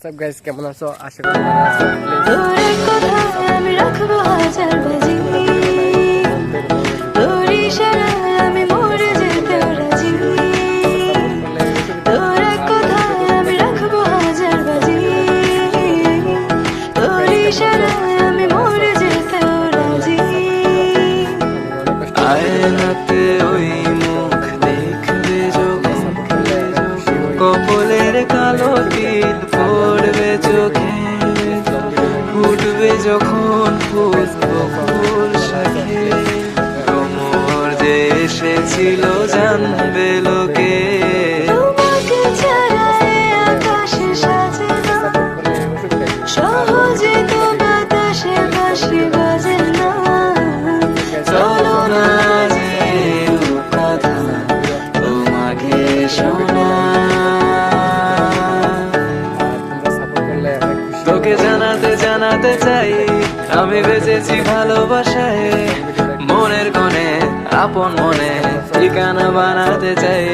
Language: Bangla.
হোয়াটসঅ্যাপ গাইস, কেমন আছো? আশা করি ভালো আছো। তোর কথা আমি রাখবো হাজার বাজি, তোর ইশারায় আমি মরে যেতেও রাজি। তোর কথা আমি রাখবো হাজার বাজি, তোর ইশারায় আমি মরে যেতেও রাজি। আয়নাতে ওই মুখ দেখবে যখন, কপলের কালো তিল পড়বে চোখে, ফুটবে যখন ফুল ফুল শাখে, ভ্রমর যে এসেছিল জানবে লোকে। তোমাকে ছাড়া এ আকাশে সাজে না, সহজে তো বাতাসে বাঁশি বাজে না। চলো না যে কথা তোমাকে শোনা, তোকে জানাতে জানাতে চাই আমি বেঁচেছি ভালোবাসায়, মনের কোণে আপন মনে ঠিকানা বানাতে চাই।